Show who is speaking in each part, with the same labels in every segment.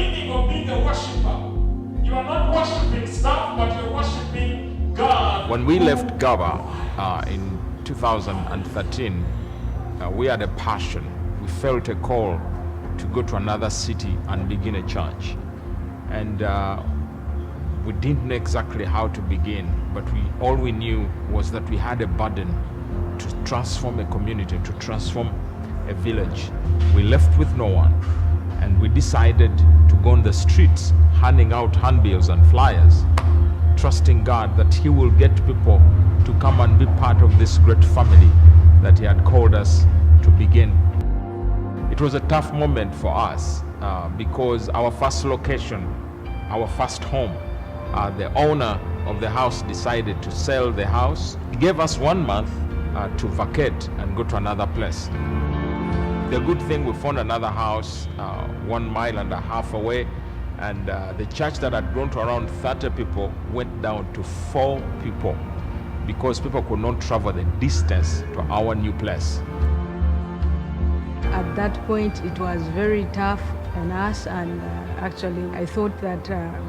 Speaker 1: meaning of being a worshiper. You are not worshiping stuff, but you're worshiping God.
Speaker 2: When we left Gaba in 2013, we had a passion. We felt a call to go to another city and begin a church. And we didn't know exactly how to begin, but all we knew was that we had a burden to transform a community, to transform a village. We left with no one, and we decided to go on the streets, handing out handbills and flyers, trusting God that He will get people to come and be part of this great family that He had called us to begin. It was a tough moment for us because our first location, our first home, the owner of the house decided to sell the house. He gave us 1 month to vacate and go to another place. The good thing, we found another house 1.5 miles away, and the church that had grown to around 30 people went down to 4 people because people could not travel the distance to our new place.
Speaker 3: At that point, it was very tough on us, and actually I thought that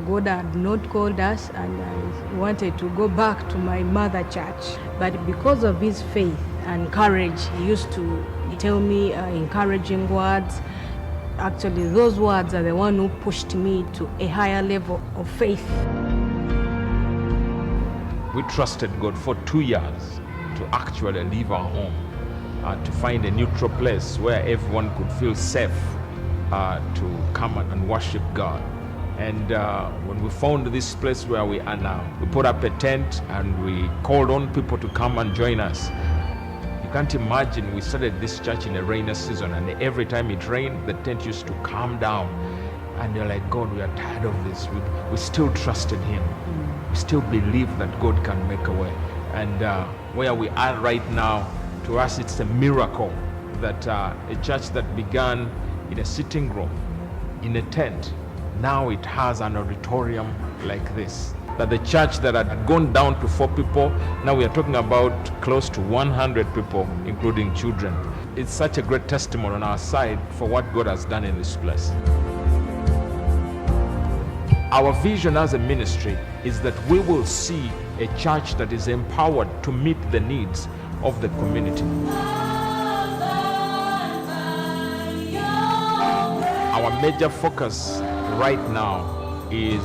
Speaker 3: God had not called us, and I wanted to go back to my mother church. But because of His faith and courage, He used to tell me encouraging words. Actually, those words are the one who pushed me to a higher level of faith.
Speaker 2: We trusted God for 2 years to actually leave our home, to find a neutral place where everyone could feel safe to come and worship God. And when we found this place where we are now, we put up a tent and we called on people to come and join us. You can't imagine, we started this church in a rainy season, and every time it rained, the tent used to calm down. And you're like, God, we are tired of this. We still trusted Him. We still believe that God can make a way. And where we are right now, to us, it's a miracle that a church that began in a sitting room, in a tent, now it has an auditorium like this. That the church that had gone down to 4 people, now we are talking about close to 100 people, including children. It's such a great testimony on our side for what God has done in this place. Our vision as a ministry is that we will see a church that is empowered to meet the needs of the community. Our major focus right now is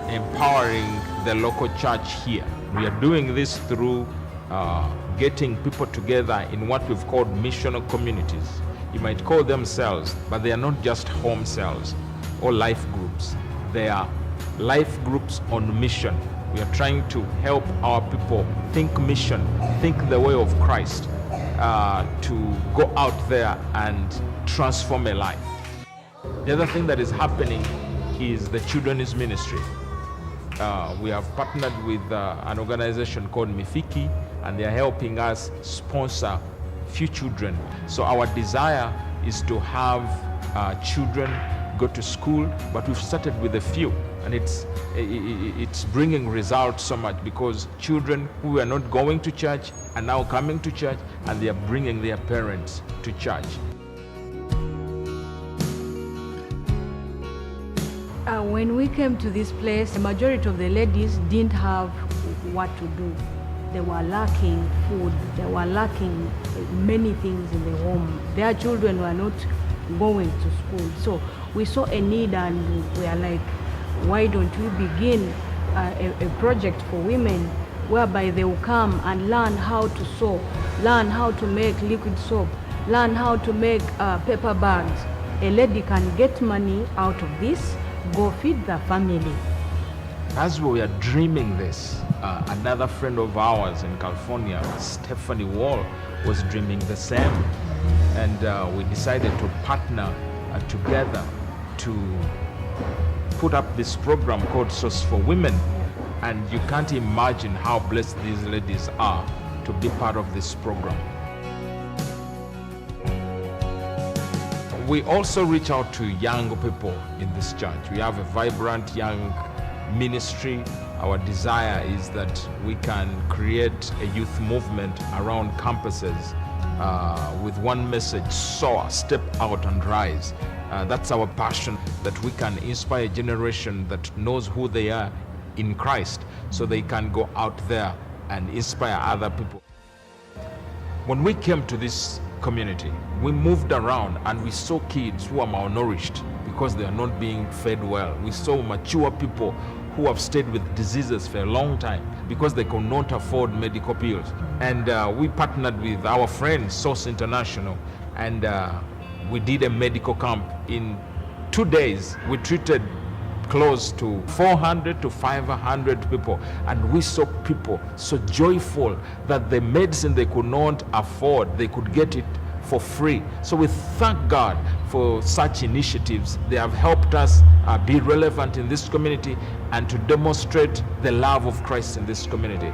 Speaker 2: empowering the local church here. We are doing this through getting people together in what we've called missional communities. You might call them cells, but they are not just home cells or life groups. They are life groups on mission. We are trying to help our people think mission, think the way of Christ, to go out there and transform a life. The other thing that is happening is the children's ministry. We have partnered with an organization called Mifiki, and they are helping us sponsor few children. So our desire is to have children go to school, but we've started with a few, and it's bringing results so much because children who are not going to church are now coming to church, and they are bringing their parents to church.
Speaker 3: When we came to this place, the majority of the ladies didn't have what to do. They were lacking food. They were lacking many things in the home. Their children were not going to school. So we saw a need, and we are like, why don't we begin a project for women whereby they will come and learn how to sew, learn how to make liquid soap, learn how to make paper bags. A lady can get money out of this, go feed the family.
Speaker 2: As we were dreaming this, another friend of ours in California, Stephanie Wall, was dreaming the same. And we decided to partner together to put up this program called Source for Women. And you can't imagine how blessed these ladies are to be part of this program. We also reach out to young people in this church. We have a vibrant young ministry. Our desire is that we can create a youth movement around campuses with one message: soar, step out and rise. That's our passion, that we can inspire a generation that knows who they are in Christ, so they can go out there and inspire other people. When we came to this community, we moved around and we saw kids who are malnourished because they are not being fed well. We saw mature people who have stayed with diseases for a long time because they could not afford medical bills. And we partnered with our friends, Source International, and we did a medical camp. In 2 days, we treated close to 400 to 500 people, and we saw people so joyful that the medicine they could not afford, they could get it for free. So we thank God for such initiatives. They have helped us be relevant in this community and to demonstrate the love of Christ in this community.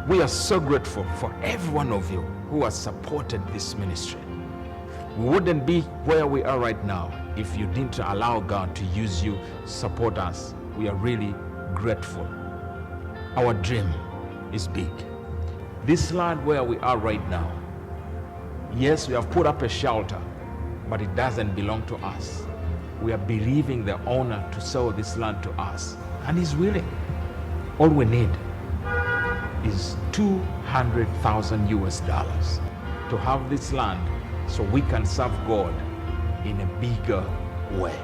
Speaker 2: We are so grateful for every one of you who has supported this ministry. We wouldn't be where we are right now if you didn't allow God to use you, support us. We are really grateful. Our dream is big. This land where we are right now, yes, we have put up a shelter, but it doesn't belong to us. We are believing the owner to sell this land to us, and he's willing. All we need is $200,000 US to have this land so we can serve God in a bigger way.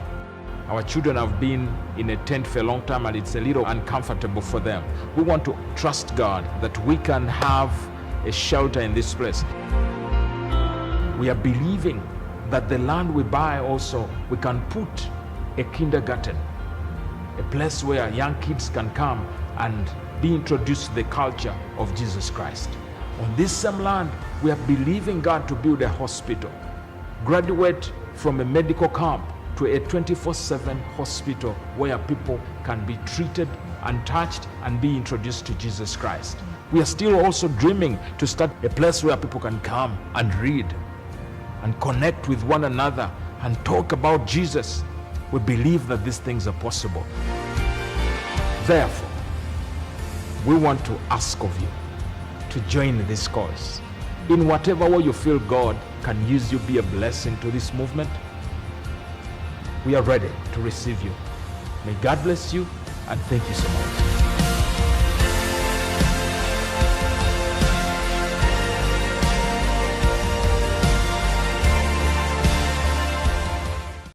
Speaker 2: Our children have been in a tent for a long time and it's a little uncomfortable for them. We want to trust God that we can have a shelter in this place. We are believing that the land we buy also, we can put a kindergarten, a place where young kids can come and be introduced to the culture of Jesus Christ. On this same land, we are believing God to build a hospital, graduate from a medical camp to a 24/7 hospital where people can be treated and touched and be introduced to Jesus Christ. We are still also dreaming to start a place where people can come and read and connect with one another and talk about Jesus. We believe that these things are possible. Therefore, we want to ask of you to join this cause. In whatever way you feel God can use you, be a blessing to this movement, we are ready to receive you. May God bless you, and thank you so much.